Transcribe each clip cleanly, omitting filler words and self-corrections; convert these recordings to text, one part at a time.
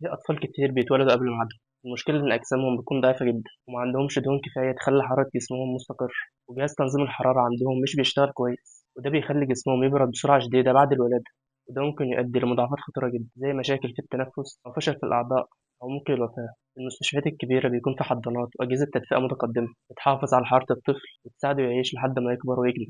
في أطفال كتير بيتولدوا قبل ميعادهم. المشكلة إن أجسامهم بتكون ضعيفة جدا وما عندهمش دهون كفاية تخلي حرارة جسمهم مستقر، وجهاز تنظيم الحرارة عندهم مش بيشتغل كويس، وده بيخلي جسمهم يبرد بسرعة شديدة بعد الولادة. وده ممكن يؤدي لمضاعفات خطيرة جدا زي مشاكل في التنفس أو فشل في الأعضاء أو ممكن الوفاة. المستشفيات الكبيرة بيكون في حضانات وأجهزة تدفئة متقدمة بتحافظ على حرارة الطفل وتساعده يعيش لحد ما يكبر ويجني.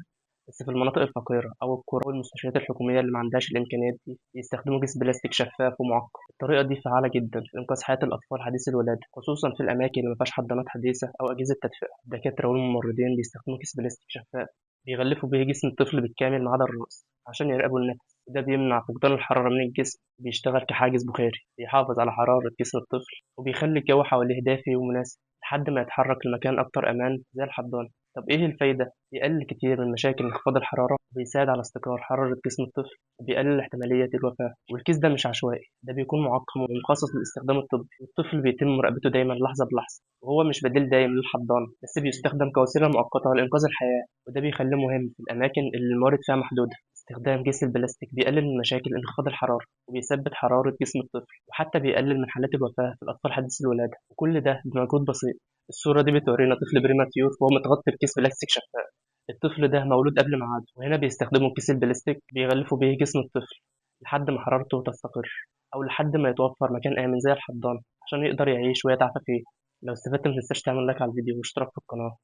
بس في المناطق الفقيرة أو القرى والمستشفيات الحكومية اللي ما عندهاش الإمكانيات دي بيستخدموا كيس بلاستيك شفاف ومعقم. الطريقة دي فعالة جدا في إنقاذ حياة الأطفال حديث الولادة، خصوصا في الأماكن اللي مفيهاش حضانات حديثة أو أجهزة تدفئة. الدكاترة والممرضين بيستخدموا كيس بلاستيك شفاف بيغلفوا بيه جسم الطفل بالكامل ما عدا الرأس عشان يراقبوا النفس، وده بيمنع فقدان الحرارة من الجسم. بيشتغل كحاجز بخاري بيحافظ على حرارة جسم الطفل وبيخلي الجو حواليه دافي ومناسب لحد ما يتحرك لمكان أكتر أمان زي الحضانة. طب إيه الفايدة؟ بيقلل كتير من مشاكل انخفاض الحرارة وبيساعد على استقرار حرارة جسم الطفل وبيقلل احتمالية الوفاة. والكيس ده مش عشوائي، ده بيكون معقم ومخصص للاستخدام الطبي، والطفل بيتم مراقبته دايما لحظة بلحظة، وهو مش بديل دايم للحضانة بس بيستخدم كوسيلة مؤقتة لإنقاذ الحياة. وده بيخليه مهم في الأماكن اللي الموارد فيها محدودة. استخدام كيس البلاستيك بيقلل من مشاكل انخفاض الحرارة وبيثبت حرارة جسم الطفل، وحتى بيقلل من حالات الوفاة في الأطفال حديثي الولادة، وكل ده بمجهود بسيط. الصورة دي بتورينا طفل بريماتيور وهو متغطي بكيس بلاستيك شفاف. الطفل ده مولود قبل ميعاده، وهنا بيستخدموا كيس البلاستيك بيغلفوا بيه جسم الطفل لحد ما حرارته تستقر أو لحد ما يتوفر مكان آمن زي الحضانة عشان يقدر يعيش ويتعافى فيه. لو استفدت متنساش تعمل لايك على الفيديو واشتراك في القناة.